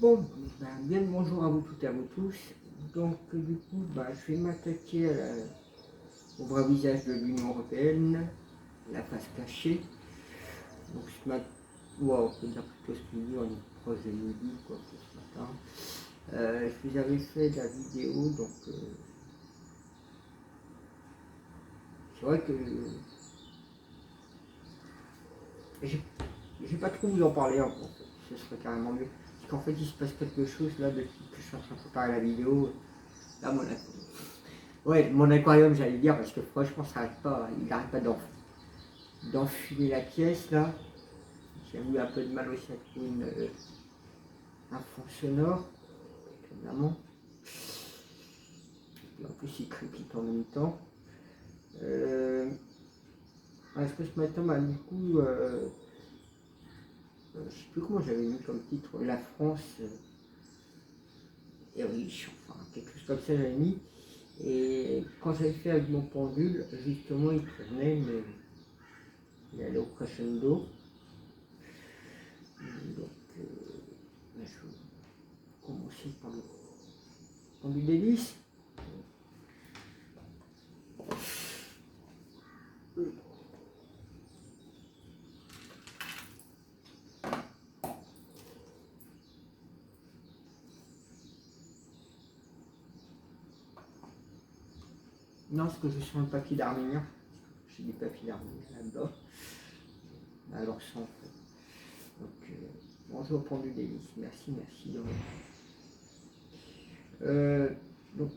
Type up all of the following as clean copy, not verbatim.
Bon, bien le bonjour à vous toutes et à vous tous. Donc, du coup, je vais m'attaquer au vrai visage de l'Union Européenne, la face cachée. Donc, ce matin, on peut dire plutôt ce midi, on est proche de midi, quoi, ce matin. Je vous avais fait la vidéo, donc, c'est vrai que j'ai pas trop vous en parler encore, ce serait carrément mieux. Parce qu'en fait, il se passe quelque chose là depuis que je suis en train de préparer la vidéo. Là, mon aquarium, j'allais dire, parce que franchement, ça arrête pas, il n'arrête pas d'enfiler la pièce là. J'ai eu un peu de mal aussi à trouver un fond sonore, évidemment. Et en plus, il crépite en même temps. Parce que ce matin, du coup, je sais plus comment j'avais mis comme titre, la France est riche, enfin quelque chose comme ça j'avais mis. Et quand j'avais fait avec mon pendule, justement il tournait, mais il allait au crescendo. Donc je vais commencer par le pendule d'hélice. Non, parce que je suis sur un papier d'arménien. J'ai des papiers d'arménien là-bas. Alors ça en fait. Donc bonjour pendule d'hélice. Merci. Donc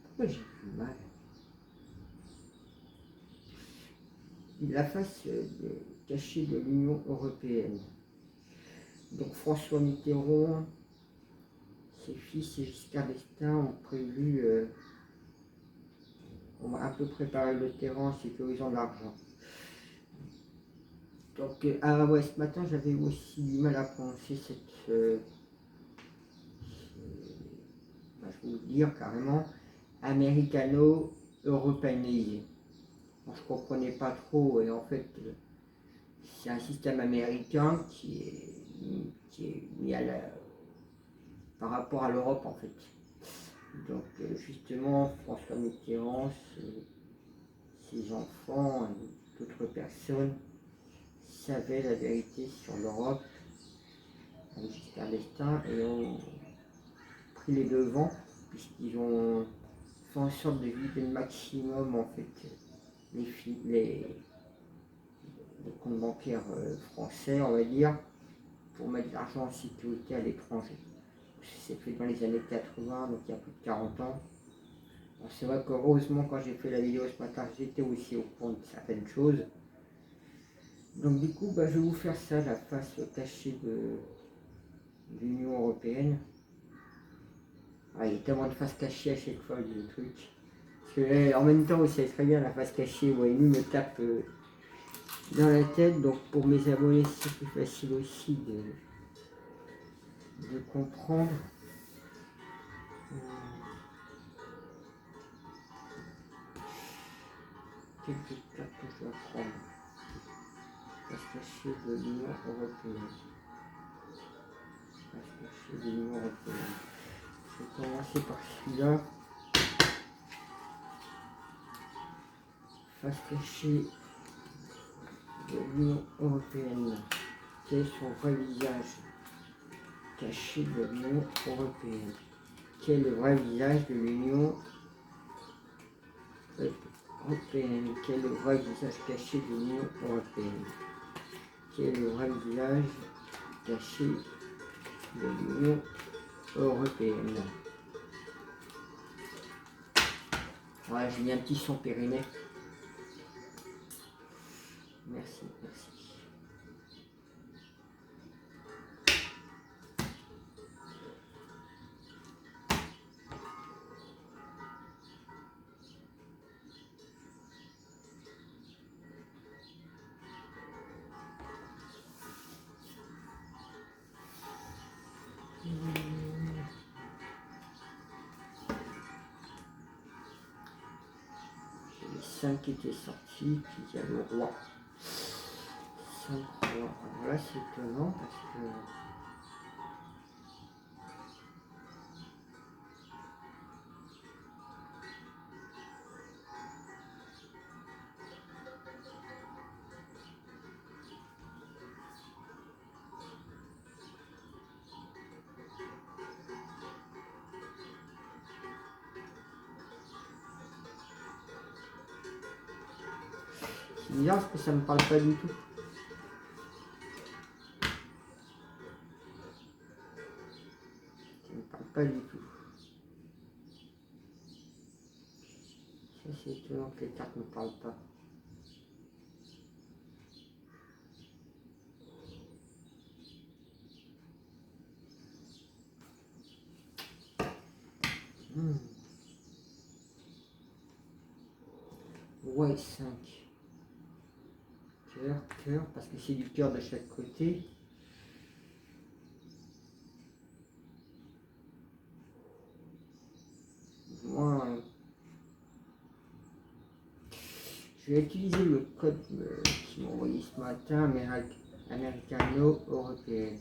pourquoi j'ai du mal? La face cachée de l'Union Européenne. Donc François Mitterrand, ses fils et Giscard d'Estaing ont prévu, on va un peu préparer le terrain en sécurisant l'argent. Donc, ce matin j'avais aussi du mal à prononcer cette, je vais vous dire carrément, américano-européanisé. Bon, je ne comprenais pas trop, et en fait, c'est un système américain qui est mis par rapport à l'Europe en fait. Donc justement, François Mitterrand, ses enfants et d'autres personnes savaient la vérité sur l'Europe, avec Giscard d'Estaing, et ont pris les devants, puisqu'ils ont fait en sorte de vider le maximum en fait les comptes bancaires français, on va dire, pour mettre l'argent en sécurité à l'étranger. C'est fait dans les années 80, donc il y a plus de 40 ans. Bon, c'est vrai qu'heureusement, quand j'ai fait la vidéo ce matin, j'étais aussi au courant de certaines choses. Donc du coup, je vais vous faire ça, la face cachée de l'Union Européenne. Il y a tellement de faces cachées à chaque fois du truc. Parce que, en même temps, vous savez très bien, la face cachée, lui me tape dans la tête. Donc pour mes abonnés, c'est plus facile aussi de comprendre. Quelques étapes que je dois prendre. Face cachée de l'Union Européenne. Face cachée de l'Union Européenne. Je vais commencer par celui-là. Face cachée de l'Union Européenne. Quel est son vrai visage caché de l'Union Européenne? Quel est le vrai visage de l'Union Européenne? Quel est le vrai visage caché de l'Union Européenne? Quel est le vrai visage caché de l'Union Européenne? Voilà, j'ai mis un petit son périmètre. Merci. Les 5 qui étaient sortis, puis il y a le roi. 5 rois. Alors là, c'est étonnant parce que bizarre parce que ça me parle pas du tout. Ça me parle pas du tout. Ça c'est étonnant que les cartes ne parlent pas. Ouais, 5. Cœur, cœur, parce que c'est du cœur de chaque côté. Moi, je vais utiliser le code qu'ils m'ont envoyé ce matin, américano-européenne.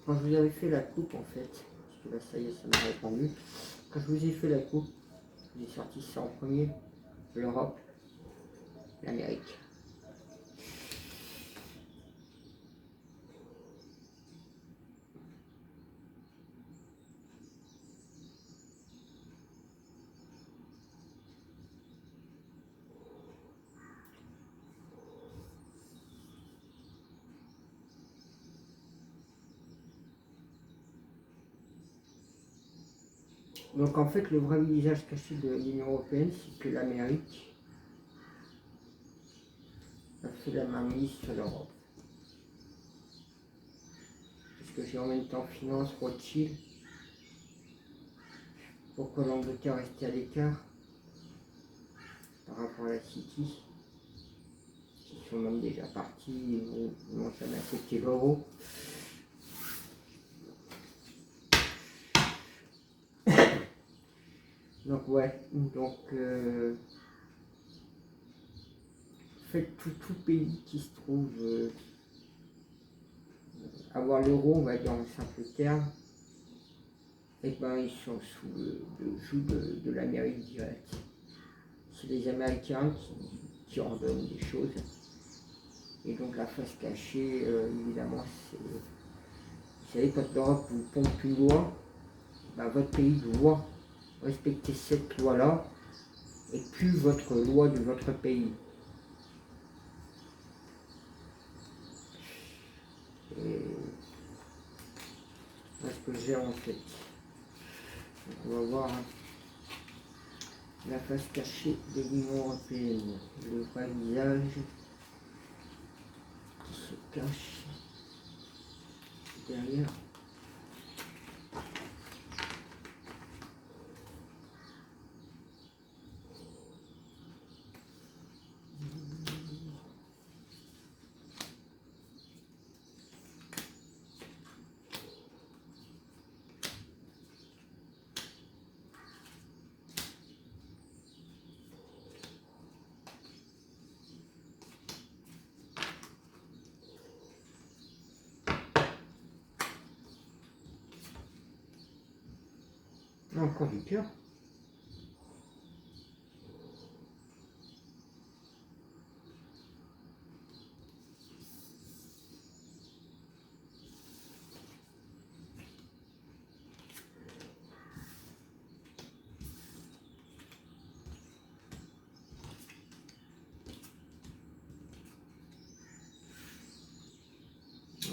Quand je vous avais fait la coupe en fait, parce que là ça y est, ça m'a répondu. Quand je vous ai fait la coupe, j'ai sorti ça en premier, l'Europe, l'Amérique. Donc en fait, le vrai visage caché de l'Union Européenne, c'est que l'Amérique a fait la mainmise sur l'Europe. Parce que j'ai en même temps finance Rothschild. Pourquoi l'Angleterre restait à l'écart par rapport à la City, qui sont même déjà partis et n'ont jamais accepté l'euro. Donc ouais, donc en fait tout pays qui se trouve avoir l'euro, on va dire en simple terme, et ben ils sont sous le joug de l'Amérique directe. C'est les Américains qui ordonnent des choses. Et donc la face cachée, évidemment, c'est. Vous savez, quand l'Europe vous pompe une loi, ben, votre pays doit respecter cette loi-là et plus votre loi de votre pays. Et voilà ce que j'ai en fait. Donc on va voir la face cachée de l'Union Européenne, le vrai visage qui se cache derrière. Encore du cœur.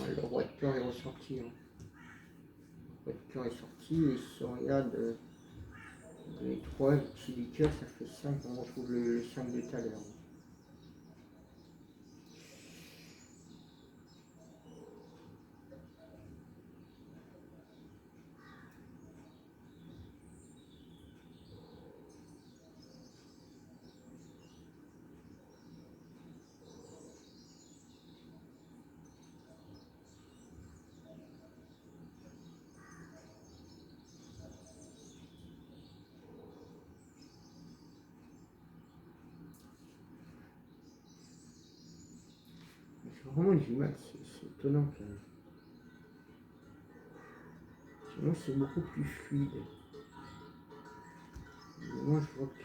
Le roi de cœur est ressorti. Hein. Le roi de cœur est sorti et si on regarde les 3 petits du cœur, ça fait 5, on retrouve le 5 de tout à l'heure. J'ai vraiment du mal, c'est étonnant quand même. Sinon c'est beaucoup plus fluide. Mais moi je vois que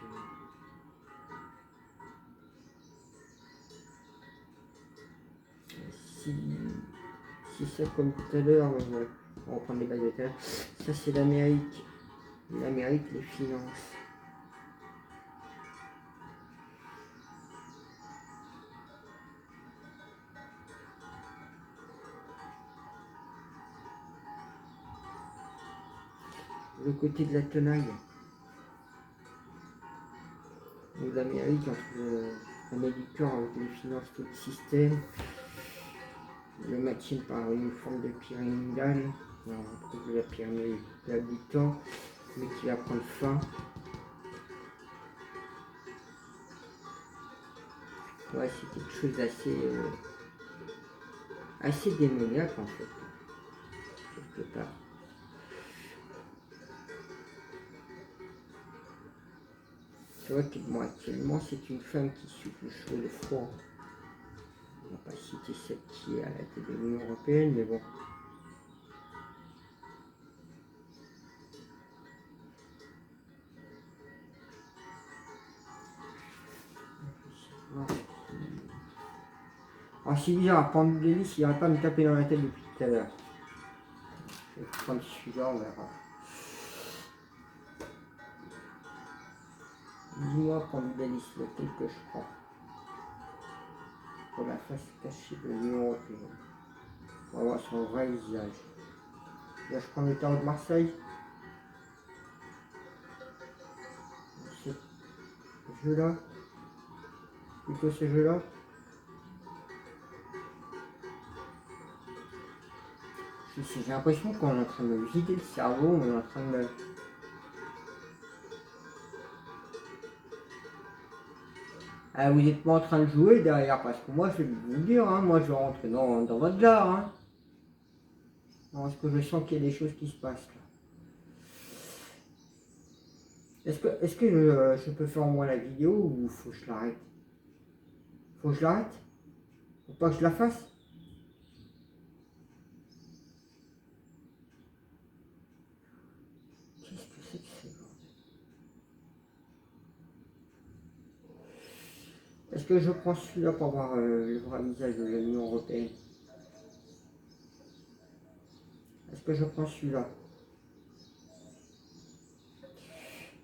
si ça comme tout à l'heure, on va reprendre les bases de tout à l'heure, ça c'est l'Amérique. L'Amérique, les finances. Le côté de la tenaille. Donc l'Amérique entre la médicament avec les finances, tout le système. Le matching par une forme de pyramidale. On trouve la pyramide d'habitants, mais qui va prendre fin. Ouais, c'est quelque chose assez démoniaque en fait, quelque part. C'est vrai que bon, actuellement c'est une femme qui souffle le chaud et le froid. On va pas citer celle qui est à la tête de l'Union Européenne, mais bon. Ah, c'est bizarre, Pandélis, il n'arrête pas de me taper dans la tête depuis tout à l'heure. Je vais prendre celui-là, on verra. Dis-moi, Pandélis, lequel que je prends pour la face cachée de l'Union Européenne. On va voir son vrai visage. Là, je prends le tarot de Marseille. Ce jeu-là. Plutôt ce jeu-là. J'ai l'impression qu'on est en train de me vider le cerveau, on est en train de me... Ah, vous n'êtes pas en train de jouer derrière, parce que moi je vais vous le dire, hein, moi je rentre dans votre gare. Hein. Parce que je sens qu'il y a des choses qui se passent là. Est-ce que je peux faire au moins la vidéo ou faut que je l'arrête? Faut que je l'arrête? Faut pas que je la fasse? Qu'est-ce que c'est que c'est? Est-ce que je prends celui-là pour voir le vrai visage de l'Union Européenne? Est-ce que je prends celui-là?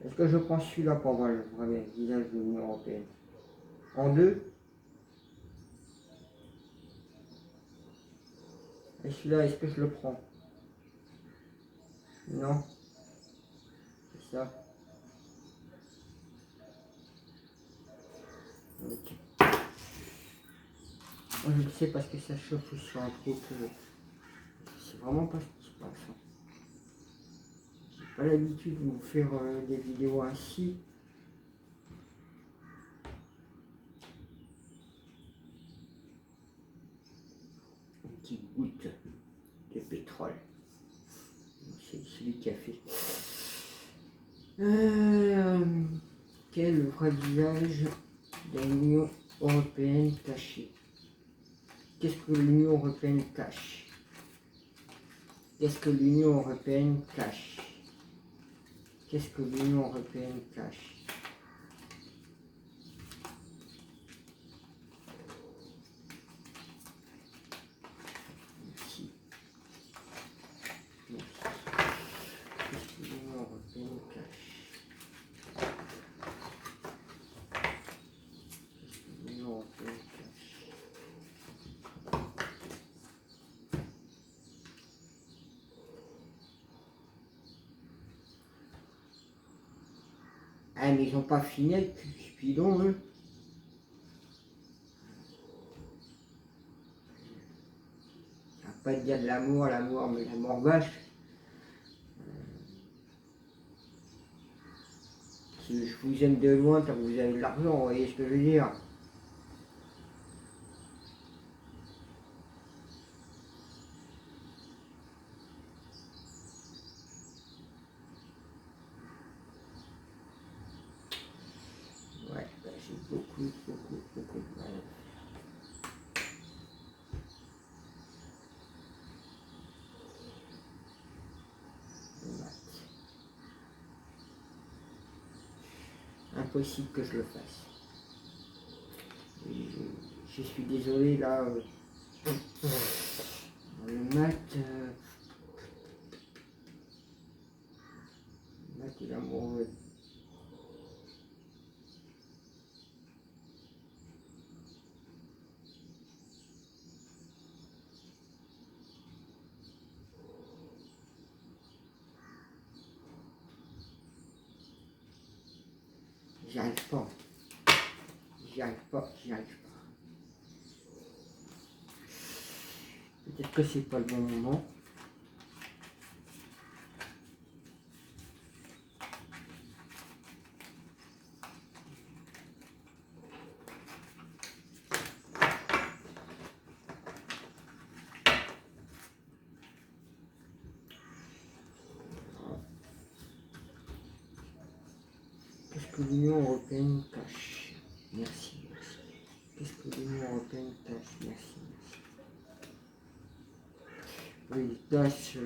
Est-ce que je prends celui-là pour voir le vrai visage de l'Union Européenne? En deux? Et celui-là, est-ce que je le prends? Non. C'est ça. Ok. Moi, je le sais parce que ça chauffe sur un trou que je sais vraiment pas ce qui se passe. J'ai pas l'habitude de vous faire des vidéos ainsi. Une petite goutte de pétrole. C'est celui qui a fait. Quel est le vrai visage de l'Union Européenne cachée? Qu'est-ce que l'Union Européenne cache? Qu'est-ce que l'Union Européenne cache? Qu'est-ce que l'Union Européenne cache? Merci. Merci. Qu'est-ce que l'Union Européenne cache? Qu'est-ce que l'Union Européenne cache? Ah, mais ils n'ont pas fini avec Cupidon, eux. Ça va pas dire de l'amour, mais l'amour vache. Si je vous aime de loin, tant que vous avez de l'argent, vous voyez ce que je veux dire. Ouais, bah, j'ai beaucoup de mal. Impossible que je le fasse. Et je suis désolé là, On va le mettre. Il est amoureux. J'y arrive pas. J'y arrive pas. Peut-être que c'est pas le bon moment. Qu'est-ce que l'Union européenne cache? Merci. Qu'est-ce que l'Union européenne cache? Merci. Oui, cache,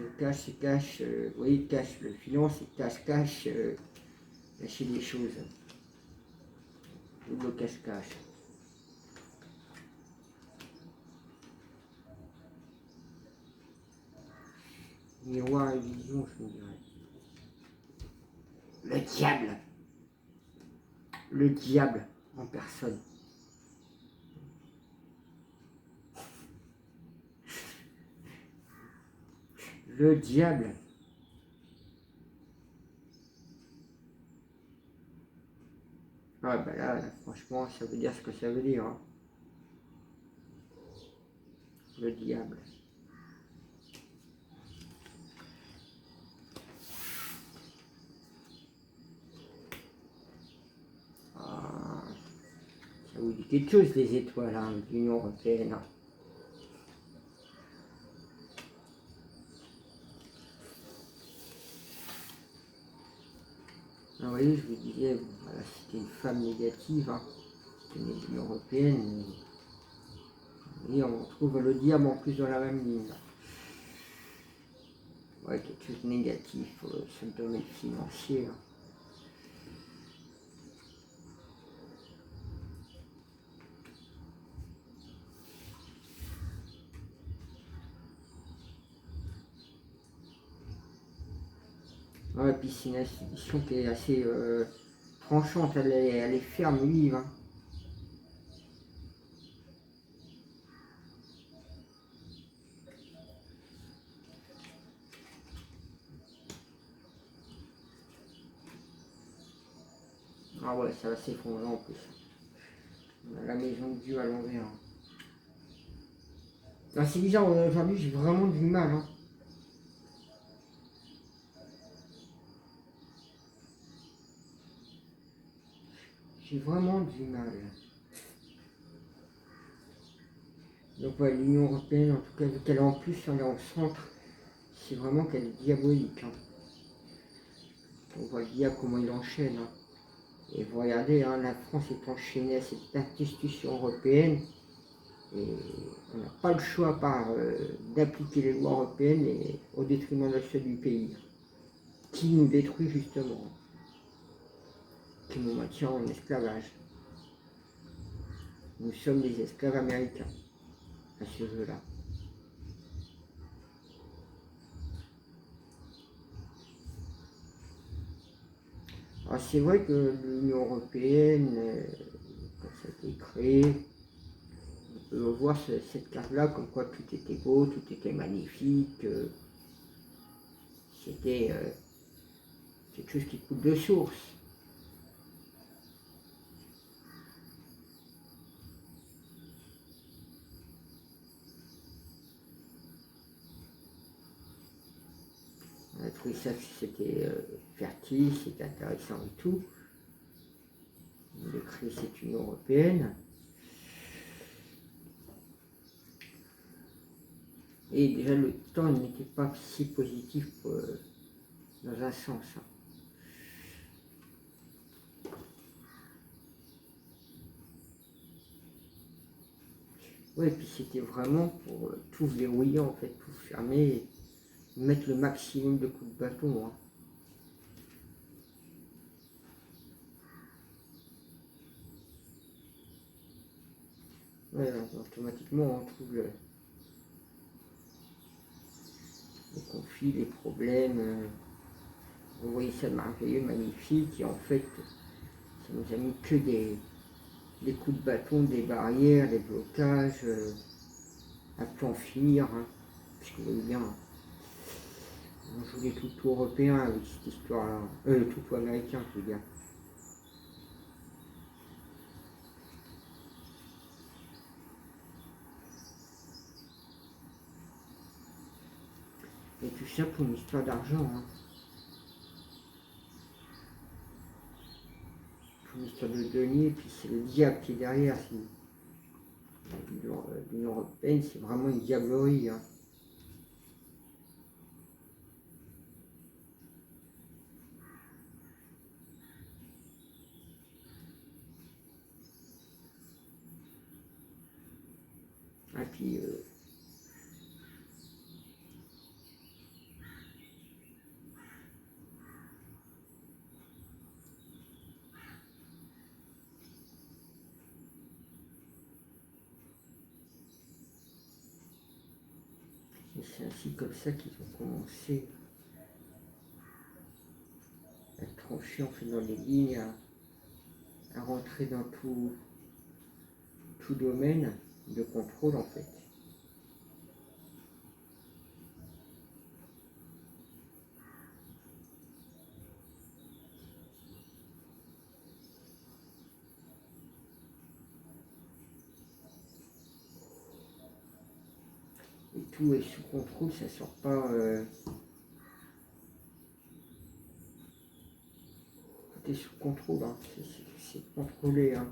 oui, cache le finance, cache, cacher des choses. Double cache-cache. Miroir et vision, je me dirais. Le diable. Le diable en personne. Le diable. Ah bah là, franchement, ça veut dire ce que ça veut dire. Hein. Le diable. Ah, ça vous dit quelque chose, les étoiles, hein, de l'Union européenne. Hein. Ah, vous voyez, je vous disais, voilà, c'était une femme négative, hein, l'Union européenne. Et on trouve le diable en plus dans la même ligne. Là. Ouais, quelque chose de négatif sur le domaine financier. Hein. Ouais, et puis c'est une institution qui est assez tranchante, elle est ferme, vive. Hein. Ah ouais, ça va s'effondrer en plus. On a la maison de Dieu à l'envers. Hein. Ah, c'est bizarre, aujourd'hui j'ai vraiment du mal. Hein. J'ai vraiment du mal. Donc ouais, l'Union européenne, en tout cas, vu qu'elle est en plus, elle est en centre, c'est vraiment qu'elle est diabolique. Hein. On voit le diable comment il enchaîne. Hein. Et vous regardez, hein, la France est enchaînée à cette institution européenne. Et on n'a pas le choix par d'appliquer les lois européennes et au détriment de ceux du pays. Qui nous détruit justement. Qui nous maintient en esclavage. Nous sommes des esclaves américains à ce jeu-là. Alors c'est vrai que l'Union européenne, quand ça a été créé, on peut voir cette carte-là comme quoi tout était beau, tout était magnifique. C'était quelque chose qui coule de source. On a trouvé ça que c'était fertile, c'était intéressant et tout. De créer cette Union européenne. Et déjà le temps n'était pas si positif dans un sens. Hein. Ouais, et puis c'était vraiment pour tout verrouiller en fait, tout fermer, mettre le maximum de coups de bâton. Hein. Ouais, automatiquement on trouve conflits, les problèmes. Vous voyez ça merveilleux, magnifique, et en fait, ça nous a mis que des coups de bâton, des barrières, des blocages, à plus en finir, hein, parce que vous voyez bien, on joue les tout européens avec cette histoire-là, tout américain, je veux dire. Et tout ça pour une histoire d'argent, hein. Pour une histoire de denier, et puis c'est le diable qui est derrière. L'Union européenne, c'est vraiment une diablerie, hein. Et puis, c'est ainsi comme ça qu'ils ont commencé à trancher en fait dans les lignes, à rentrer dans tout domaine de contrôle en fait. Et tout est sous contrôle, ça sort pas. Tout est sous contrôle, hein. C'est contrôlé, hein.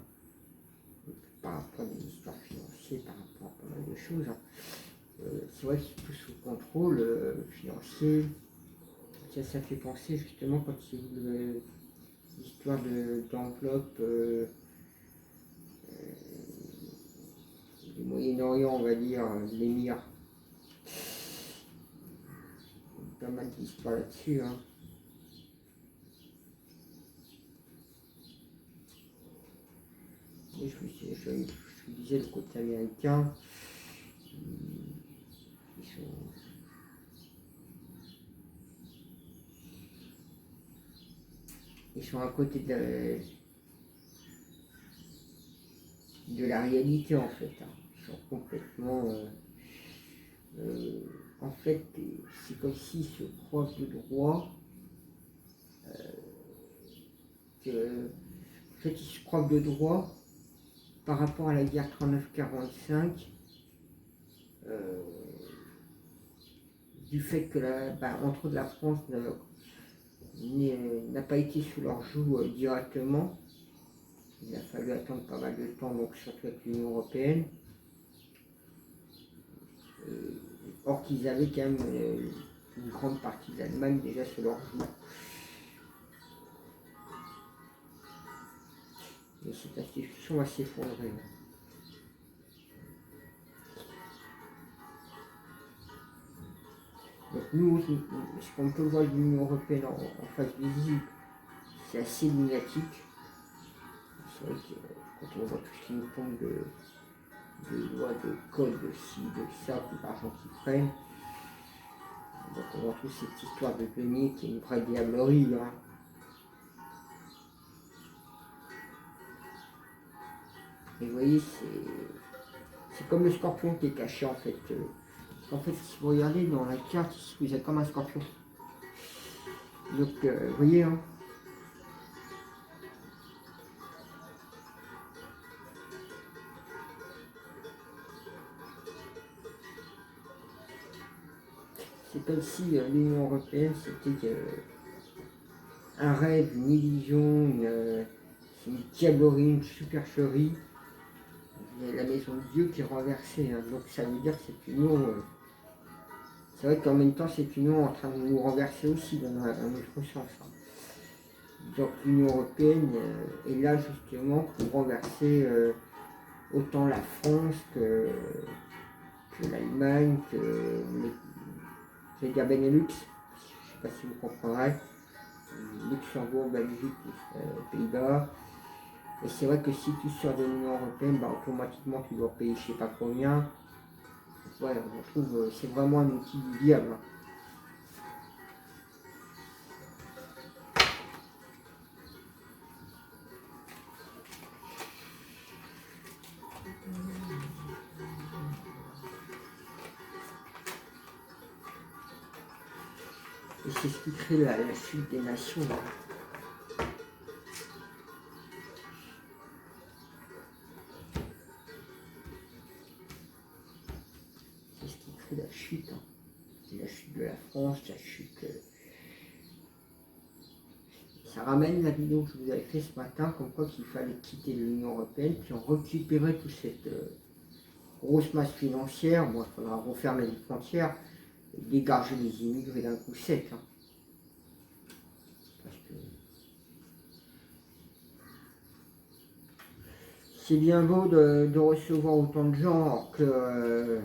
Par rapport à des histoires financières, par rapport à pas mal de choses, hein. C'est vrai que c'est tout sous contrôle financier. Ça fait penser justement quand il y a eu l'histoire d'enveloppe du Moyen-Orient, on va dire, l'émir. Pas mal d'histoires là-dessus, hein. Et je vous disais, le côté américain, ils sont à côté de la réalité en fait, hein. Ils sont complètement... en fait, c'est comme s'ils se croient de droit, en fait, ils se croient de droit par rapport à la guerre 39-45, du fait que entre autres la France n'a pas été sous leur joug directement. Il a fallu attendre pas mal de temps, donc surtout avec l'Union européenne. Or qu'ils avaient quand même une grande partie de l'Allemagne déjà sous leur joug. Et cette institution va s'effondrer. Donc nous, ce qu'on peut voir de l'Union européenne en face visible, c'est assez lunatique. C'est vrai que quand on voit tout ce qu'ils nous font de lois, de codes, de ci, de ça, de l'argent qu'ils prennent, donc on retrouve cette histoire de denier qui est une vraie diablerie, hein. Et vous voyez, c'est comme le scorpion qui est caché en fait. En fait, si vous regardez dans la carte, vous êtes comme un scorpion. Donc, vous voyez, hein. C'est comme si l'Union européenne c'était un rêve, une illusion, une diablerie, une supercherie. Il y a la maison de Dieu qui est renversée, hein. Donc ça veut dire que cette union, c'est vrai qu'en même temps cette union est en train de nous renverser aussi dans notre sens, hein. Donc l'Union européenne est là justement pour renverser autant la France que l'Allemagne, que les Benelux, je ne sais pas si vous comprendrez, Luxembourg, Belgique, Pays-Bas. Et c'est vrai que si tu sors de l'Union européenne, automatiquement tu dois payer je ne sais pas combien. Ouais, on trouve c'est vraiment un outil du diable, hein. Et c'est ce qui crée la chute des nations. C'est ce qui crée la chute. Hein. C'est la chute de la France, la chute... Ça ramène la vidéo que je vous avais fait ce matin, comme quoi qu'il fallait quitter l'Union Européenne, puis on récupérait toute cette grosse masse financière. Bon, il faudra refermer les frontières et dégager les immigrés d'un coup sec. Hein. Parce que c'est bien beau de recevoir autant de gens, alors que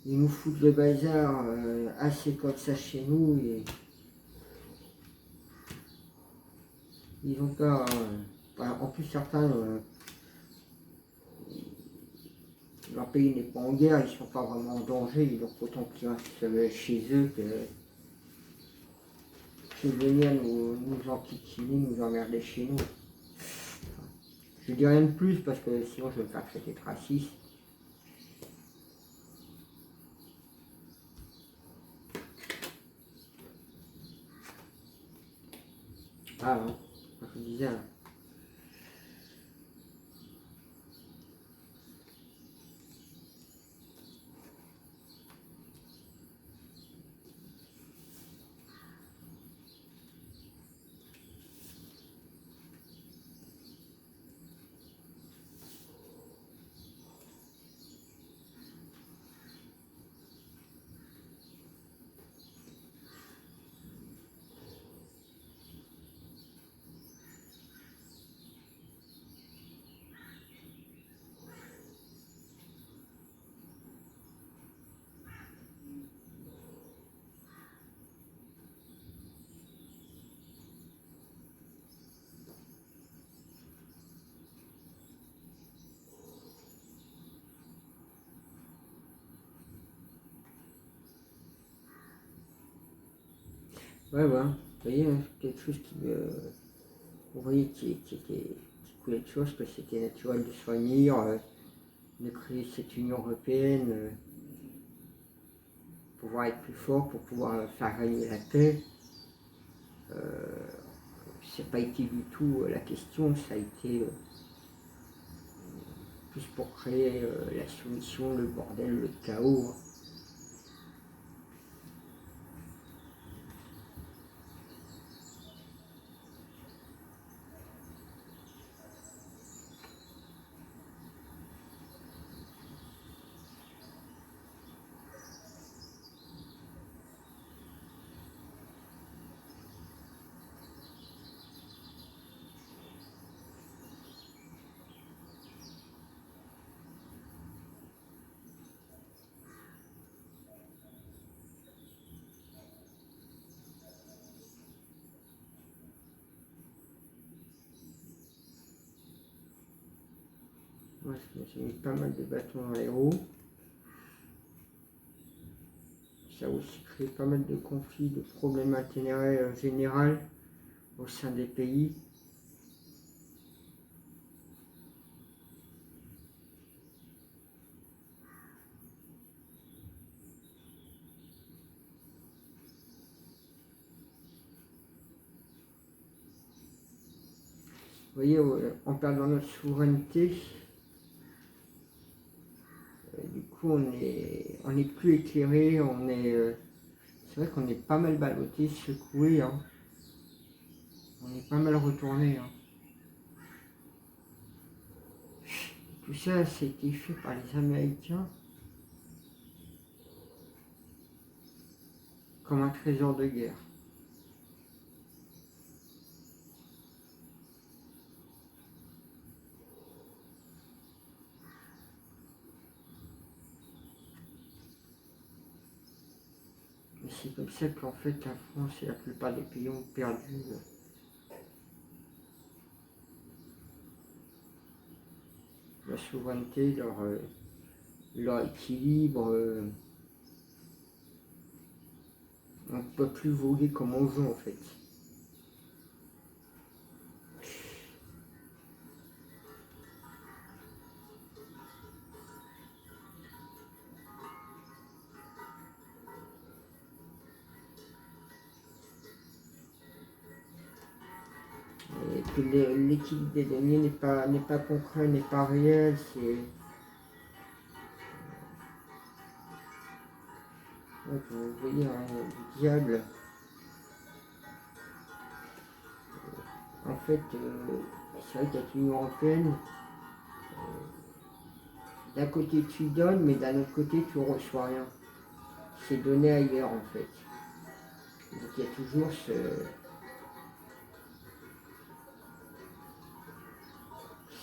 ils nous foutent le bazar assez comme ça chez nous. Et ils ont peur. En plus, certains, leur pays n'est pas en guerre, ils ne sont pas vraiment en danger, donc autant qu'ils restent chez eux que venir nous enquiquiner, nous emmerder chez nous. Je dis rien de plus parce que sinon je vais me faire traiter de raciste. Ah non, je vous disais. Hein. Ouais, ouais, vous voyez, hein, quelque chose qui vous voyez, qui coulait de choses, que c'était naturel de soigner, de créer cette Union Européenne, pour pouvoir être plus fort, pour pouvoir faire régner la paix. Ça n'a pas été du tout la question, ça a été plus pour créer la soumission, le bordel, le chaos. Moi, j'ai mis pas mal de bâtons dans les roues. Ça a aussi créé pas mal de conflits, de problèmes d'intérêt général au sein des pays. Vous voyez, en perdant notre souveraineté, du coup, on est plus éclairé, c'est vrai qu'on est pas mal ballotté, secoué, hein. On est pas mal retourné. Hein. Tout ça, c'était fait par les Américains comme un trésor de guerre. Et c'est comme ça qu'en fait la France et la plupart des pays ont perdu la souveraineté, leur équilibre. On ne peut plus voguer comme on veut en fait. Et que l'équilibre des deniers n'est pas concret, n'est pas réel, c'est... Ouais, vous voyez, hein, le diable, en fait, c'est vrai qu'avec l'Union Européenne, d'un côté tu donnes, mais d'un autre côté tu ne reçois rien. C'est donné ailleurs en fait. Donc il y a toujours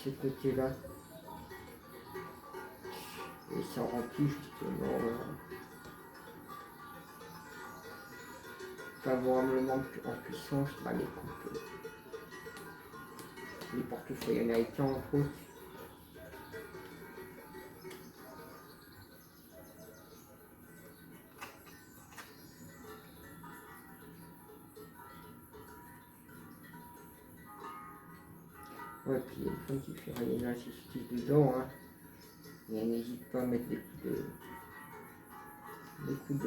ce côté-là. Et ça remplit justement favorablement en puissance les portefeuilles américains entre autres. Ouais, puis il y a une femme qui fait rayonner la justice dedans, hein. Et elle n'hésite pas à mettre des coups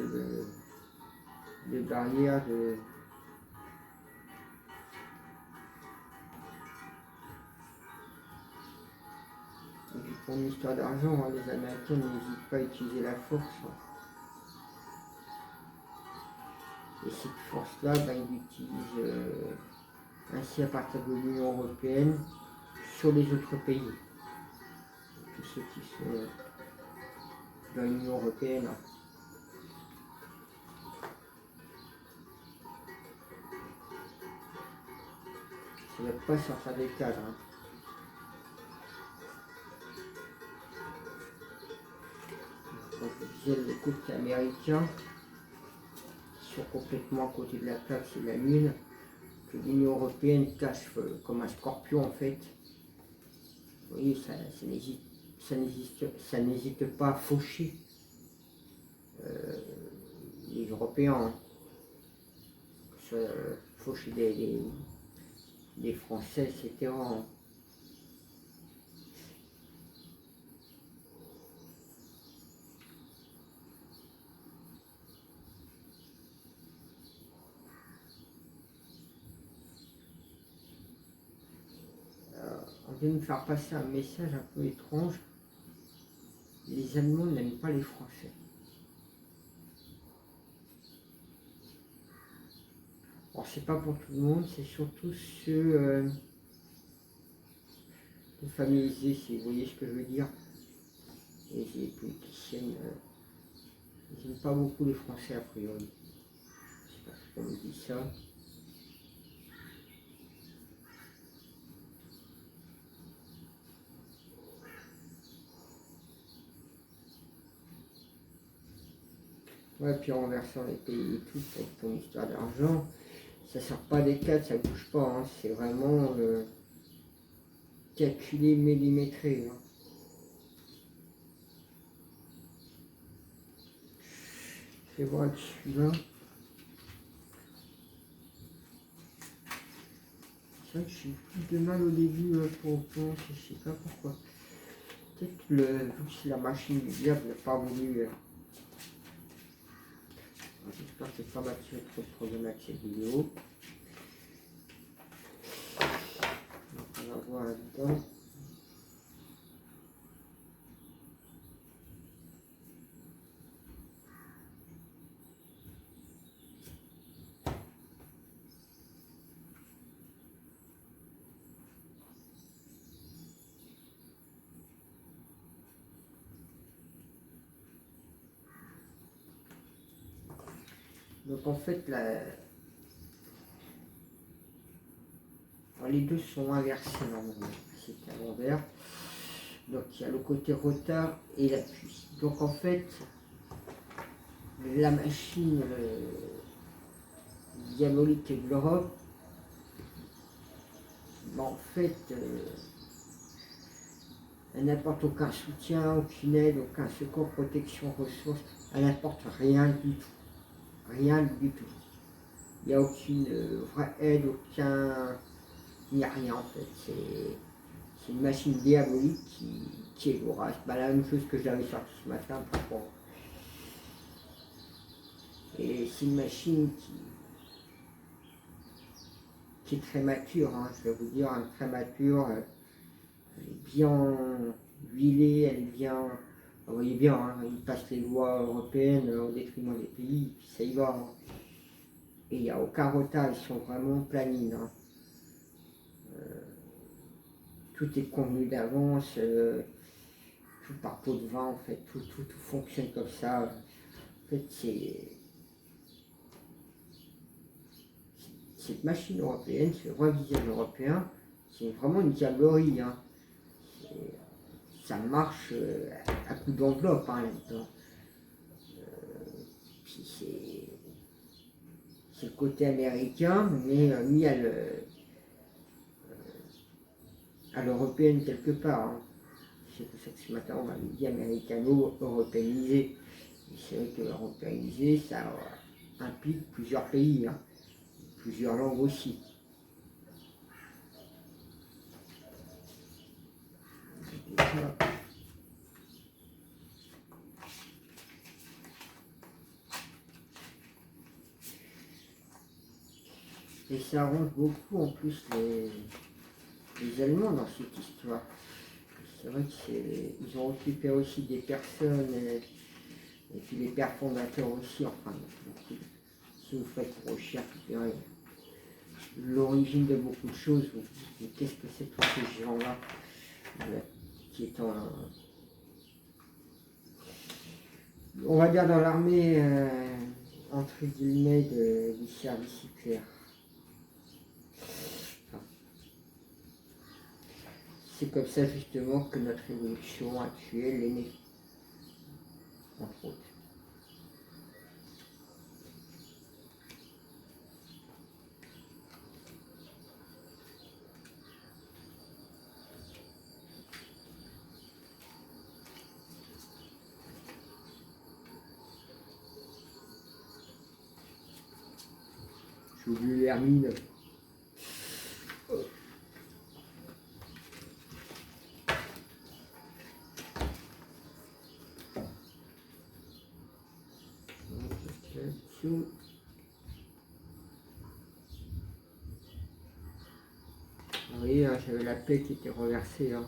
de barrière, Et puis pour une histoire d'argent, hein, les Américains n'hésitent pas à utiliser la force. Hein. Et cette force-là, ils l'utilisent ainsi à partir de l'Union Européenne sur les autres pays. Tous ceux qui sont dans l'Union Européenne. Hein. Ça ne va pas sortir des cadres. Hein. Donc je disais, les côtés américains qui sont complètement à côté de la plaque, c'est la Lune, que l'Union Européenne cache comme un scorpion en fait. Vous voyez, ça n'hésite pas à faucher les Européens, hein. Que ce soit faucher des Français, etc. Hein. On vient de faire passer un message un peu étrange. Les Allemands n'aiment pas les Français. Alors c'est pas pour tout le monde, c'est surtout ceux de familles aisées, si vous voyez ce que je veux dire. Et les politiciennes, ils n'aiment pas beaucoup les Français a priori. Je sais pas pourquoi on me dit ça. Ouais, puis en renversant les pays et tout, avec ton histoire d'argent, ça sort pas des cadres, ça bouge pas, hein. C'est vraiment calculé, millimétré. Hein. Je vais voir celui-là. C'est vrai que j'ai plus de mal au début pour penser, je sais pas pourquoi. Peut-être vu que la machine du diable n'a pas voulu. J'espère que ça va tuer trop de problèmes avec cette vidéo. Donc on va voir là-dedans. Donc en fait, les deux sont inversés normalement. C'est à l'envers. Donc il y a le côté retard et l'appui. Donc en fait, la machine diabolique de l'Europe, en fait, elle n'apporte aucun soutien, aucune aide, aucun secours, protection, ressources. Elle n'apporte rien du tout. Rien du tout. Il n'y a aucune vraie aide, il n'y a rien en fait. C'est une machine diabolique qui est vorace. Bah, la même chose que j'avais sorti ce matin. Et c'est une machine qui est très mature, hein, je vais vous dire, hein, très mature. Elle est bien huilée, elle est bien. Vous voyez bien, hein, il passe les lois européennes au détriment des pays, puis ça y va. Hein. Et il n'y a aucun retard, ils sont vraiment planines. Hein. Tout est convenu d'avance, tout par pot de vin, en fait, tout fonctionne comme ça. En fait, cette machine européenne, ce roi visuel européen, c'est vraiment une diablerie. Hein. Ça marche à coup d'enveloppe hein, là-dedans. Puis c'est le côté américain, mais mis à l'européenne quelque part. Hein. C'est pour ça que ce matin on m'avait dit américano-européanisé. C'est vrai que européanisé, ça implique plusieurs pays, hein, plusieurs langues aussi. Et ça arrange beaucoup en plus les Allemands dans cette histoire. C'est vrai qu'ils ont récupéré aussi des personnes, et puis les pères fondateurs aussi, enfin, si vous faites vos recherches, vous verrez l'origine de beaucoup de choses, vous vous dites, qu'est-ce que c'est tous ces gens-là, qui est on va dire dans l'armée, entre guillemets, du service Hitler. C'est comme ça justement que notre évolution actuelle est née, entre autres. J'ai oublié l'hermine. Vous voyez, hein, j'avais la paix qui était renversée. Hein.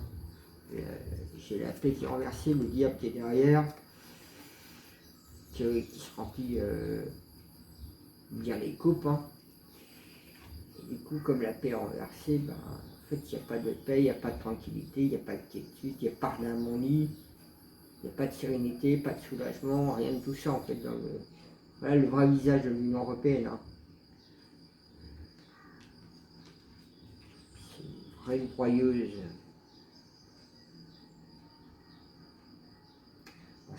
J'ai la paix qui est renversée, le diable qui est derrière, qui se remplit bien les coupes. Hein. Et du coup, comme la paix est renversée, ben, en fait, il n'y a pas de paix, il n'y a pas de tranquillité, il n'y a pas de quiétude, il n'y a pas d'harmonie, il n'y a pas de sérénité, pas de soulagement, rien de tout ça en fait. Voilà le vrai visage de l'Union européenne. Hein. C'est une vraie broyeuse.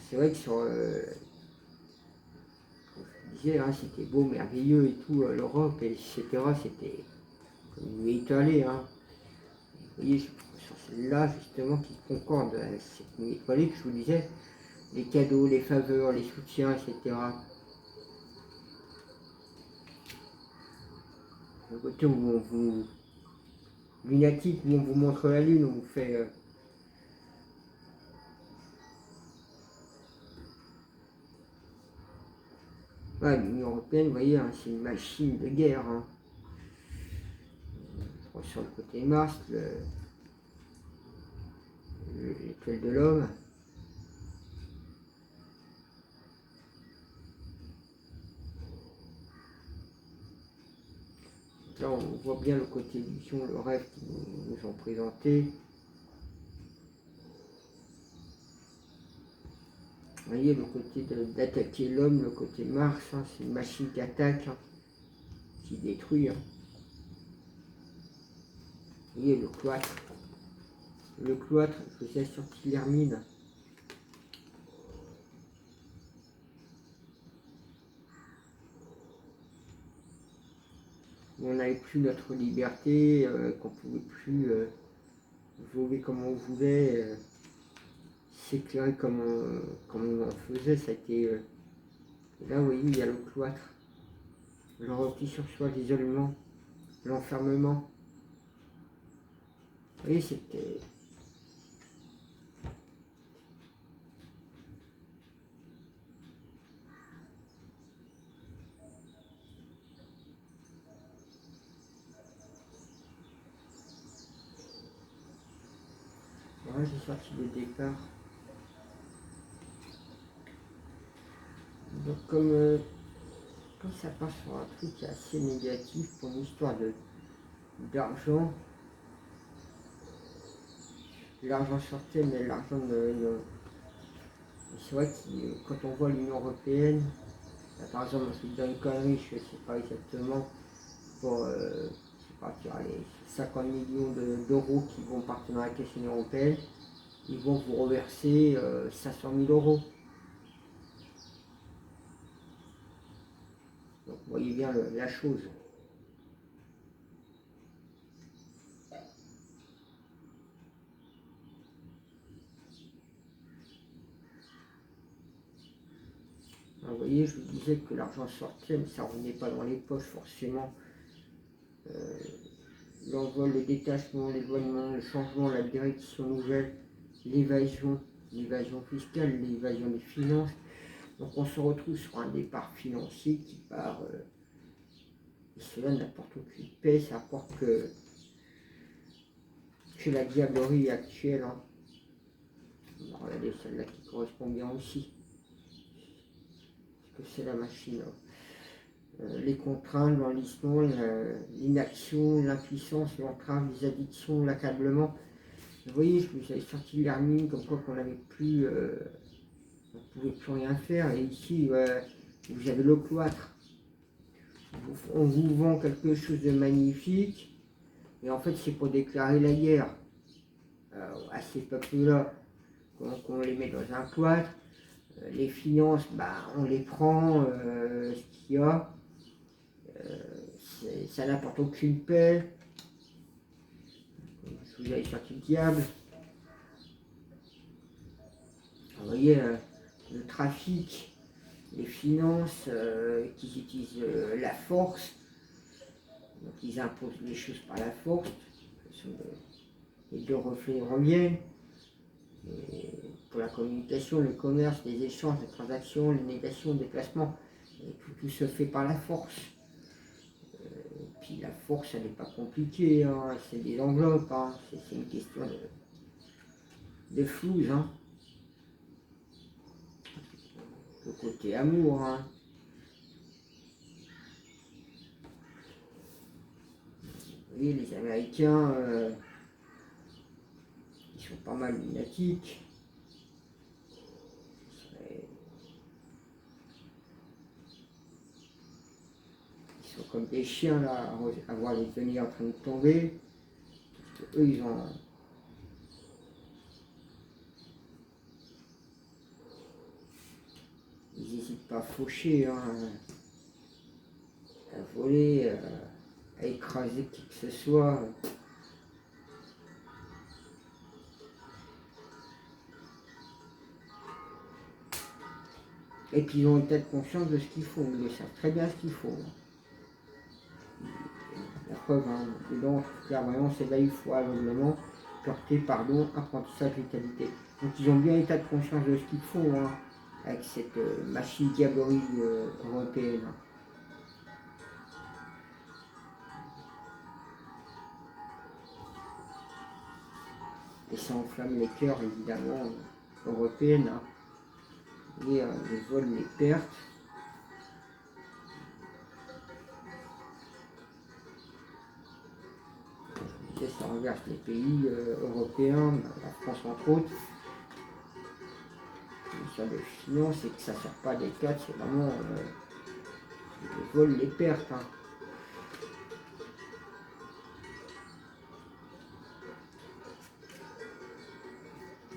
C'est vrai que sur, comme je disais, hein, c'était beau, merveilleux et tout, l'Europe, etc. C'était comme une nuit étoilée. Hein. Vous voyez, sur celle-là, justement, qui concorde à cette nuit étoilée que je vous disais, les cadeaux, les faveurs, les soutiens, etc. Le côté où on vous lunatique, où on vous montre la lune, on vous fait ouais, l'Union européenne, vous voyez, hein, c'est une machine de guerre. Hein. Sur le côté Mars, l'étoile de l'homme. Là, on voit bien le côté illusion, le rêve qu'ils nous ont présenté. Vous voyez, le côté d'attaquer l'homme, le côté Mars, hein, c'est une machine qui attaque, hein, qui détruit. Hein. Vous voyez, le cloître. Le cloître, je vous assure qu'il hermine. On n'avait plus notre liberté, qu'on ne pouvait plus voler comme on voulait, s'éclairer comme on en faisait. Ça a été, là, vous voyez, il y a le cloître, le repli sur soi, l'isolement, l'enfermement. Vous voyez, c'était... Ouais, j'ai sorti le départ. Donc comme ça part sur un truc assez négatif pour une histoire d'argent, l'argent sortait, mais l'argent c'est vrai que quand on voit l'Union Européenne, par exemple, je vais dire une connerie, je ne sais pas exactement, pour je sais pas, tu vois, les 50 millions d'euros qui vont partir dans la caisse Union Européenne, ils vont vous reverser 500 000 euros. Donc vous voyez bien la chose. Alors, vous voyez, je vous disais que l'argent sortait, mais ça ne revenait pas dans les poches forcément. L'envol, le détachement, l'éloignement, le changement, la direction nouvelle, l'évasion fiscale, l'évasion des finances. Donc on se retrouve sur un départ financier qui part, et cela n'apporte aucune paix, ça apporte que la diablerie actuelle. Hein. Regardez celle-là qui correspond bien aussi, parce que c'est la machine. Hein. Les contraintes, l'enlisement, l'inaction, l'impuissance, l'entrave, les addictions, l'accablement. Vous voyez, je vous avais sorti l'hermine comme quoi qu'on n'avait plus, on ne pouvait plus rien faire. Et ici, vous avez le cloître. On vous vend quelque chose de magnifique, et en fait, c'est pour déclarer la guerre à ces peuples-là. Donc, on les met dans un cloître. Les finances, bah, on les prend, ce qu'il y a. Ça n'apporte aucune paix. Je vous avais sorti le diable. Vous voyez, le trafic, les finances, qui utilisent la force. Donc ils imposent les choses par la force. Les deux reflets reviennent. Et pour la communication, le commerce, les échanges, les transactions, les négations, les déplacements, tout se fait par la force. Puis la force, elle n'est pas compliquée, hein, c'est des enveloppes, hein, c'est une question de flouze. Hein. Le côté amour. Hein. Vous voyez, les Américains, ils sont pas mal lunatiques. Ils sont comme des chiens là, à voir les deniers en train de tomber. Parce que eux, ils n'hésitent pas à faucher, hein, à voler, à écraser qui que ce soit. Et puis ils ont une tête conscience de ce qu'ils font, ils savent très bien ce qu'il faut. La preuve, hein, dedans, clairvoyance, éveil, foi, aveuglement, pureté, pardon, apprentissage, vitalité. Donc ils ont bien état de conscience de ce qu'il faut, hein, avec cette machine diabolique européenne. Et ça enflamme les cœurs, évidemment, européennes. Hein. Et les vols, les pertes. Ça renverse les pays européens, la France entre autres. Sur les finances, et que ça ne sort pas des quatre, c'est vraiment les vols, les pertes. Hein.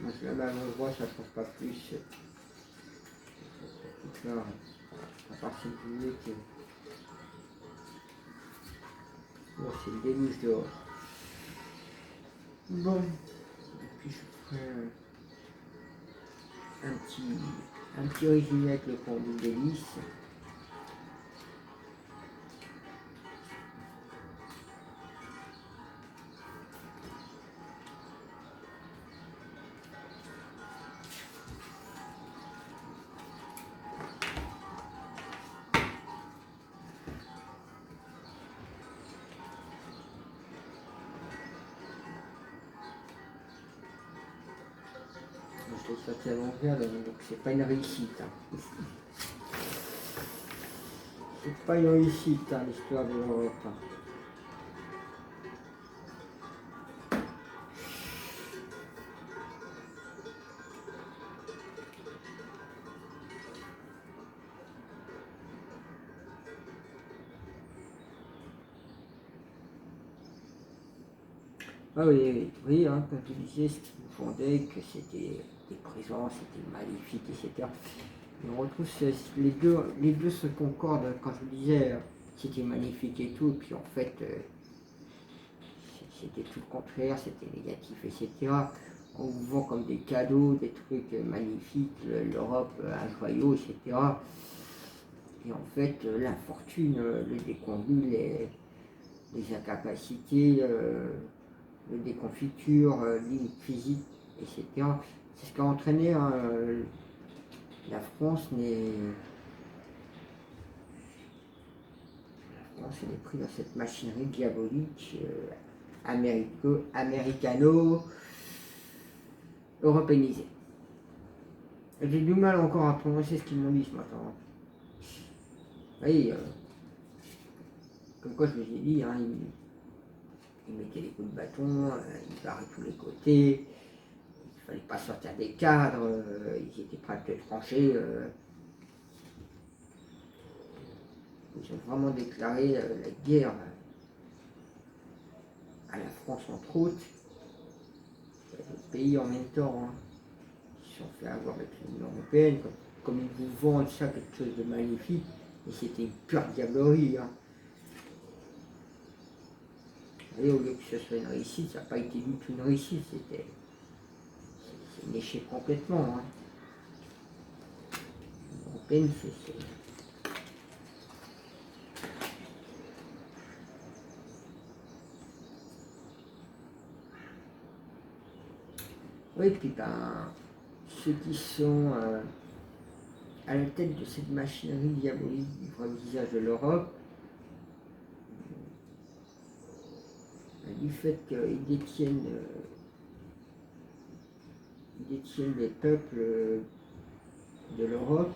Moi, je la mets à l'endroit, ça ne change pas plus. Là, à part si vous voulez que. Bon, c'est le déluge dehors. Bon, et puis je ferai un petit résumé avec le pendule d'hélice. C'est sorti à l'envers, donc c'est pas une réussite. Hein. C'est pas une réussite, hein, l'histoire de l'Europe. Hein. Ah oui, oui, oui hein, comme tu disais, ce qui nous fondait, que c'était des présents, c'était magnifique, etc. Et on retrouve les deux se concordent quand je vous disais c'était magnifique et tout, et puis en fait c'était tout le contraire, c'était négatif, etc. On vous vend comme des cadeaux, des trucs magnifiques, l'Europe, un joyau, etc. Et en fait, l'infortune, le déconvenu, les incapacités, les déconfitures, limites physiques, etc. C'est ce qui a entraîné hein, la France elle est prise dans cette machinerie diabolique américano-européanisée. J'ai du mal encore à prononcer ce qu'ils m'ont dit ce matin. Oui, comme quoi je vous ai dit, hein, ils mettaient les coups de bâton, ils barraient tous les côtés, il ne fallait pas sortir des cadres, ils étaient prêts à te trancher. Ils ont vraiment déclaré la guerre à la France entre autres. Il y a d'autres pays en même temps hein, qui se sont fait avoir avec l'Union européenne, comme ils vous vendent ça quelque chose de magnifique, et c'était une pure diablerie. Hein. Et au lieu que ce soit une réussite, ça n'a pas été du tout une réussite, c'est un échec complètement. Hein. L'Union européenne, c'est oui, puis ben, ceux qui sont à la tête de cette machinerie diabolique du vrai visage de l'Europe, du fait qu'ils détiennent les peuples de l'Europe,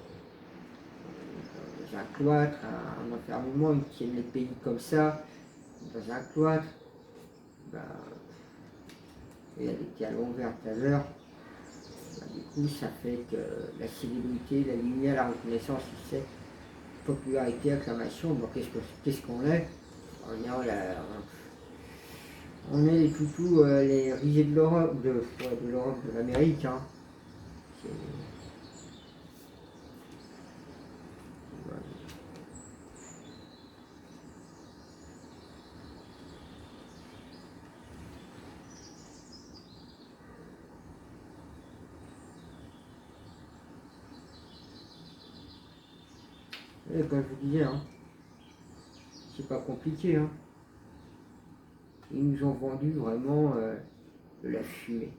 dans un cloître, un enfermement, ils tiennent les pays comme ça, dans un cloître, ben, et elle était à l'envers tout à l'heure, ben, du coup ça fait que la célébrité, la lumière, la reconnaissance, c'est popularité, acclamation, bon, qu'est-ce qu'on est? On est les toutous, les risés de l'Europe, de l'Amérique. Hein. Et comme je vous disais, hein, c'est pas compliqué. Hein. Ils nous ont vendu vraiment de la fumée.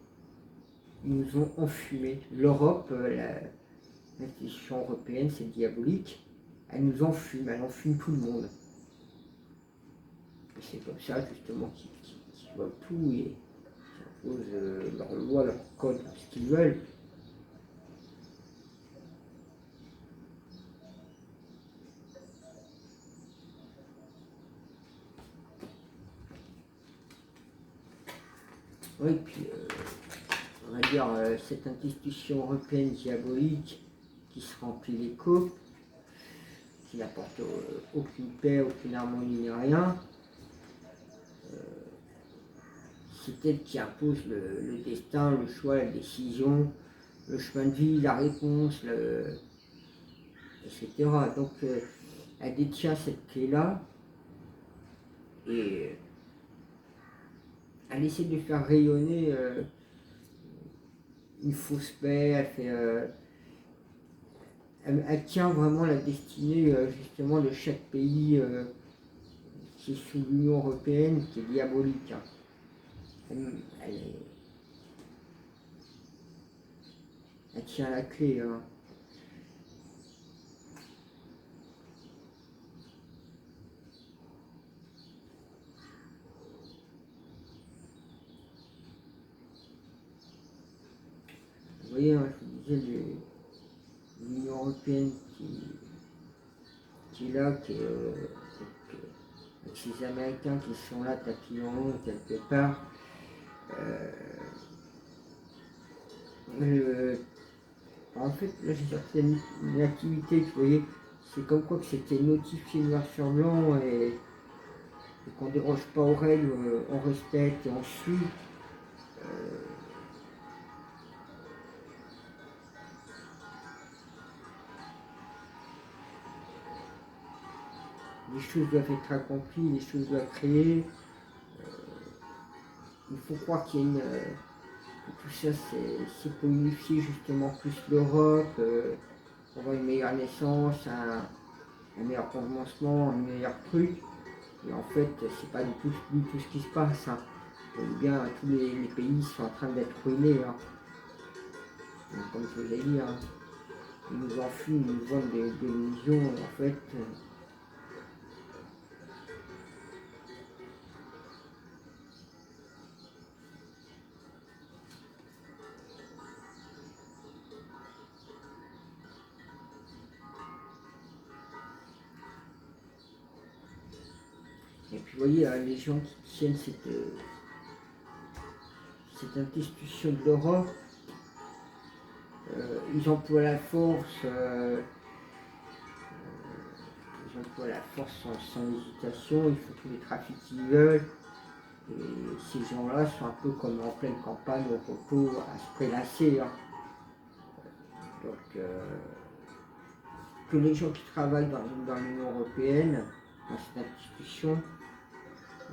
Ils nous ont enfumé. L'Europe, l'institution européenne, c'est diabolique. Elle nous enfume, elle enfume tout le monde. Et c'est comme ça, justement, qu'ils veulent tout et ils imposent leurs lois, leurs codes, ce qu'ils veulent. Oui, puis on va dire cette institution européenne diabolique qui se remplit les coupes, qui n'apporte aucune paix, aucune harmonie ni rien. C'est elle qui impose le destin, le choix, la décision, le chemin de vie, la réponse, etc. Donc elle détient cette clé-là et elle essaie de faire rayonner une fausse paix, elle tient vraiment la destinée justement de chaque pays qui est sous l'Union européenne, qui est diabolique. Hein. Elle tient la clé. Hein. voyez, hein, je vous disais, l'Union européenne qui est là, avec ces Américains qui sont là tapis en haut quelque part. En fait, là j'ai certaines activités, vous voyez, c'est comme quoi que c'était notifié noir sur blanc et qu'on ne déroge pas aux règles, on respecte et on suit. Les choses doivent être accomplies, les choses doivent créer. Il faut croire qu'il y a que tout ça c'est pour unifier justement plus l'Europe, pour avoir une meilleure naissance, un meilleur commencement, un meilleur truc. Et en fait, c'est pas du tout ce qui se passe. Hein. Vous voyez bien, tous les pays sont en train d'être ruinés. Hein. Donc, comme je vous ai dit, hein, ils nous enfuient, ils nous vendent des illusions. En fait, et puis vous voyez, les gens qui tiennent cette institution de l'Europe, ils emploient la force, sans hésitation, ils font tous les trafics qu'ils veulent. Et ces gens-là sont un peu comme en pleine campagne au repos à se prélasser. Hein. Donc, que les gens qui travaillent dans l'Union européenne, dans cette institution,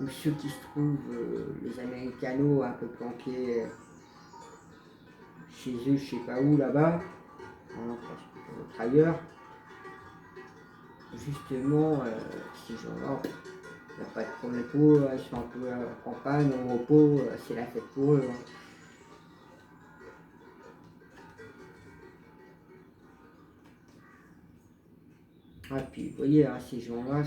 ou ceux qui se trouvent, les Américanos un peu planqués chez eux, je sais pas où là-bas, hein, parce que peut-être ailleurs, justement, ces gens-là, il n'y a pas de problème pour eux, ils sont un peu en campagne, au repos, c'est la fête pour eux. Hein. Ah, puis vous voyez, hein, ces gens-là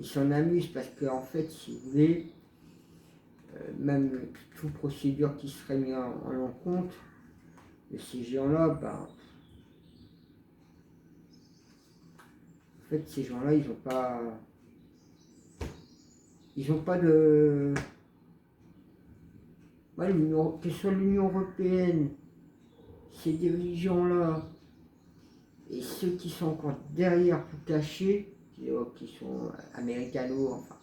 ils s'en amusent parce qu'en fait, si vous voulez, même toute procédure qui serait mise en compte de ces gens-là, ben, en fait, ces gens-là, ils n'ont pas de, ouais, que ce soit l'Union européenne, ces dirigeants-là, et ceux qui sont encore derrière tout cachés, qui sont américanos, enfin,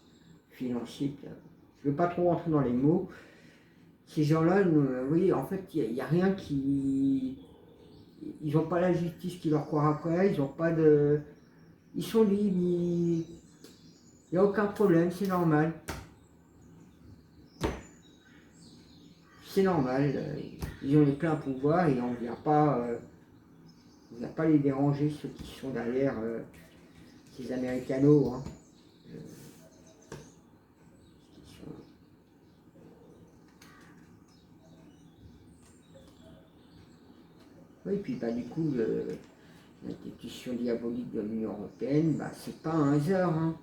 financiers, je ne veux pas trop rentrer dans les mots, ces gens-là, oui, en fait, il n'y a rien qui... Ils n'ont pas la justice qui leur court après, ils n'ont pas de... Ils sont libres, il n'y a aucun problème, c'est normal. C'est normal, ils ont les pleins pouvoirs et on ne vient pas les déranger, ceux qui sont derrière ces Américanos. Hein. Oui, puis bah, du coup, l'institution diabolique de l'Union européenne, bah, c'est pas un hasard. Hein.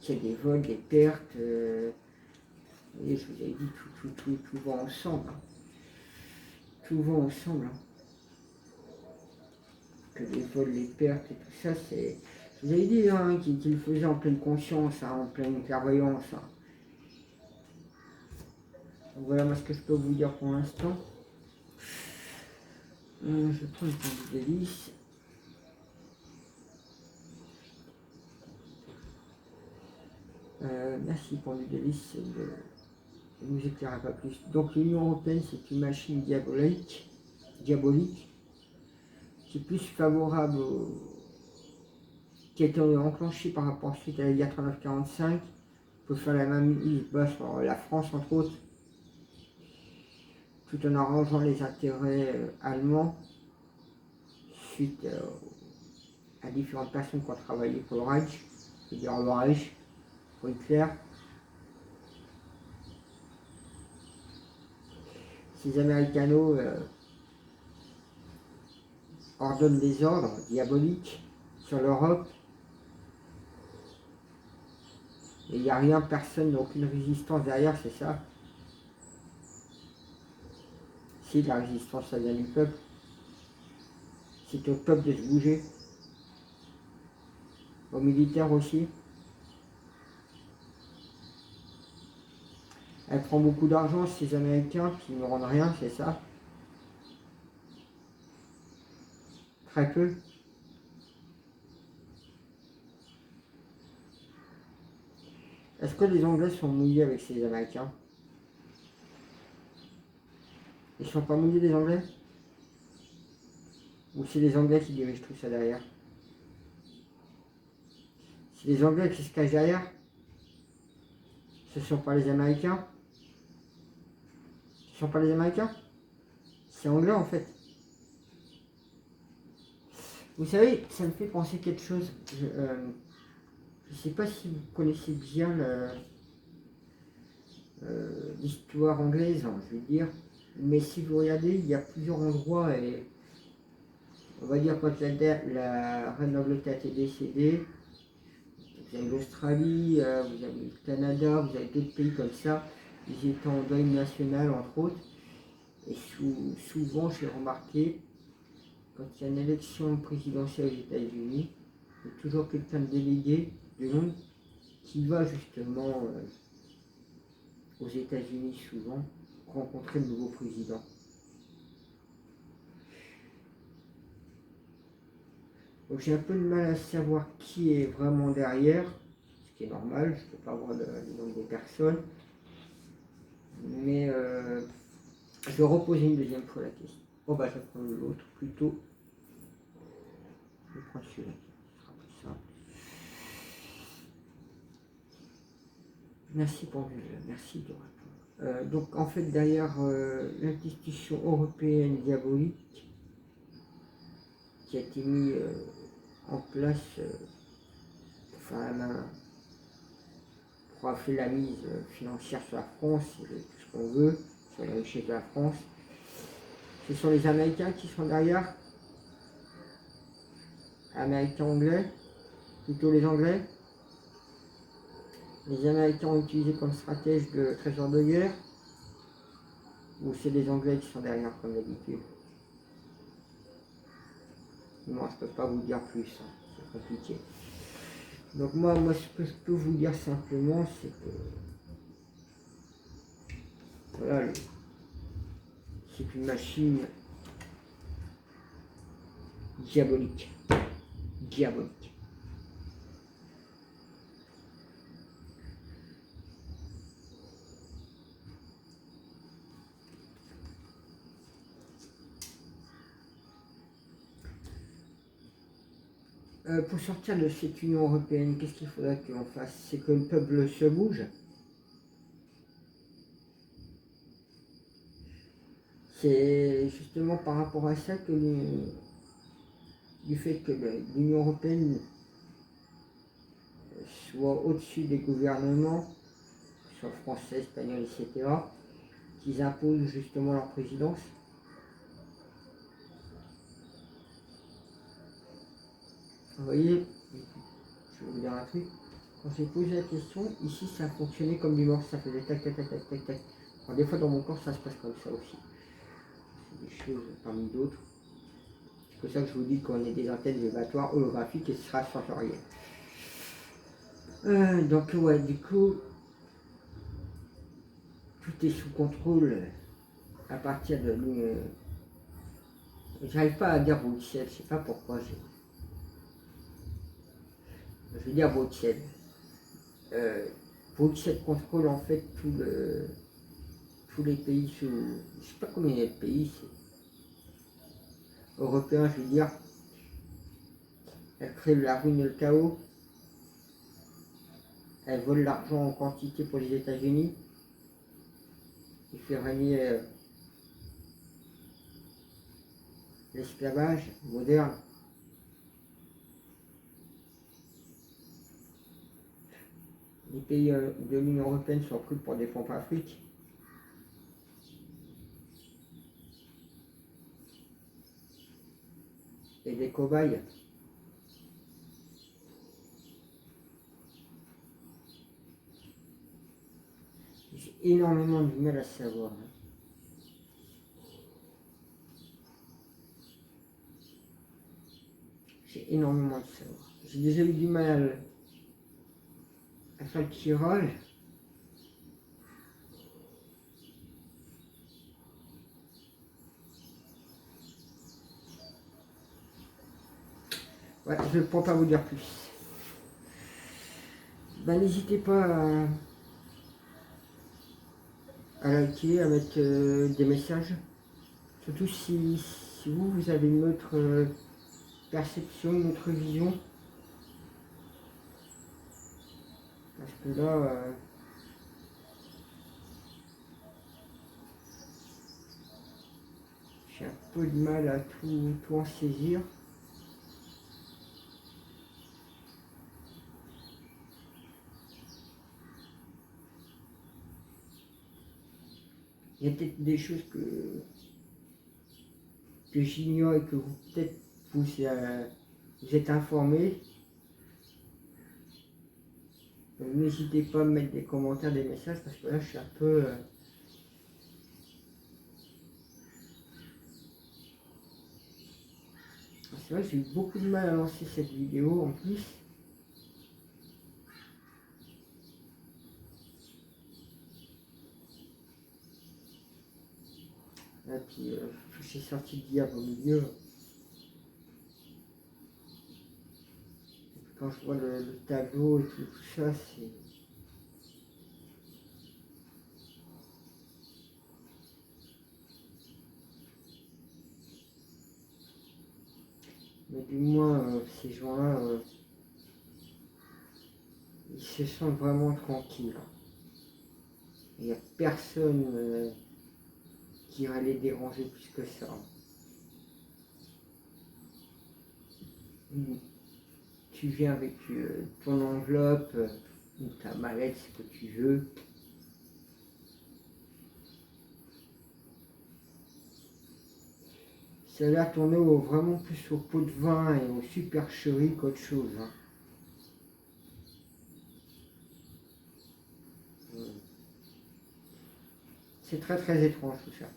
Il y a des vols, des pertes. Et je vous ai dit, tout va ensemble. Hein. Tout va ensemble. Hein. Que les vols, les pertes et tout ça, c'est. Je vous avais dit hein, qu'il le faisait en pleine conscience, hein, en pleine clairvoyance. Hein. Donc voilà moi ce que je peux vous dire pour l'instant. Je prends le temps de délice. Merci pour le délice de nous éclairer pas plus. Donc l'Union européenne c'est une machine diabolique, qui est plus favorable qui a été enclenchée par rapport ensuite à la guerre 39-45, pour faire la même mise sur la France entre autres, tout en arrangeant les intérêts allemands suite à différentes personnes qui ont travaillé pour le Reich, c'est-à-dire le Reich, pour Hitler. Ces Américanos ordonnent des ordres diaboliques sur l'Europe. Et il n'y a rien, personne, aucune résistance derrière, c'est ça. Si la résistance, ça vient du peuple. C'est au peuple de se bouger. Aux militaires aussi. Elle prend beaucoup d'argent, ces Américains qui ne rendent rien, c'est ça? Très peu. Est-ce que les Anglais sont mouillés avec ces Américains? Ils sont pas mouillés, les Anglais? Ou c'est les Anglais qui dirigent tout ça derrière? C'est les Anglais qui se cachent derrière? Ce ne sont pas les Américains? Ce ne sont pas les Américains? C'est anglais en fait. Vous savez, ça me fait penser quelque chose. Je ne sais pas si vous connaissez bien l'histoire anglaise, hein, je veux dire. Mais si vous regardez, il y a plusieurs endroits et on va dire quand la reine d'Angleterre est décédée, vous avez l'Australie, vous avez le Canada, vous avez d'autres pays comme ça. Ils étaient en deuil national entre autres. Et souvent, j'ai remarqué, quand il y a une élection présidentielle aux États-Unis, il y a toujours quelqu'un de délégué du monde qui va justement aux États-Unis souvent rencontrer le nouveau président. Donc j'ai un peu de mal à savoir qui est vraiment derrière, ce qui est normal, je ne peux pas voir le nombre des personnes. Mais je vais reposer une deuxième fois la question. Bon bah je vais prendre l'autre plutôt. Je vais prendre celui-là, ce sera plus simple. Merci pour merci de répondre. Donc en fait derrière l'institution européenne diabolique qui a été mise en place pour avoir fait la mise financière sur la France, tout ce qu'on veut, sur les richesses de la France, ce sont les Américains qui sont derrière, Américains anglais, plutôt les Anglais. Les Américains ont utilisé comme stratège de trésor de guerre, ou c'est les Anglais qui sont derrière comme d'habitude? Non, je ne peux pas vous dire plus, hein, c'est compliqué. Donc moi, ce que je peux vous dire simplement, c'est que voilà, c'est une machine diabolique. Diabolique. Pour sortir de cette Union européenne, qu'est-ce qu'il faudrait que l'on fasse? C'est que le peuple se bouge. C'est justement par rapport à ça que du fait que l'Union européenne soit au-dessus des gouvernements, soit français, espagnol, etc., qu'ils imposent justement leur présidence. Vous voyez, je vais vous dire un truc. Quand j'ai posé la question, ici ça a fonctionné comme du mort, ça faisait tac tac tac tac tac tac. Alors, des fois dans mon corps ça se passe comme ça aussi. C'est des choses parmi d'autres. C'est pour ça que je vous dis qu'on est des antennes vibratoires holographiques et ce sera sensoriel. Donc ouais, du coup, tout est sous contrôle à partir de l'Union. J'arrive pas à dire Bruxelles, je sais pas pourquoi. Je vais dire Bruxelles. Bruxelles contrôle en fait tous les pays sous. Je sais pas combien il y a de pays, européens, je veux dire. Elle crée la ruine et le chaos. Elle vole l'argent en quantité pour les États-Unis. Il fait régner l'esclavage moderne. Les pays de l'Union européenne sont pris pour des pompes Afrique. Et des cobayes. J'ai énormément de mal à savoir. énormément de savoir. J'ai déjà eu du mal à faire le tirage. Ouais, je ne pourrais pas vous dire plus. Ben, n'hésitez pas à liker, à mettre des messages. Surtout si vous avez une autre perception, une autre vision. Parce que là, j'ai un peu de mal à tout en saisir. Il y a peut-être des choses que j'ignore et que peut-être vous êtes informés. Donc n'hésitez pas à me mettre des commentaires, des messages, parce que là je suis un peu... C'est vrai que j'ai eu beaucoup de mal à lancer cette vidéo en plus. Et puis j'ai sorti de diable au milieu. Et puis quand je vois le tableau et tout ça, c'est... Mais du moins, ces gens-là, ils se sentent vraiment tranquilles. Il n'y a personne qui va les déranger plus que ça. Tu viens avec ton enveloppe ou ta mallette, ce que tu veux. Ça a l'air tourné vraiment plus au pot de vin et aux supercheries qu'autre chose. Hein. C'est très très étrange tout ça.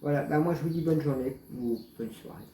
Voilà, bah moi je vous dis bonne journée ou bonne soirée.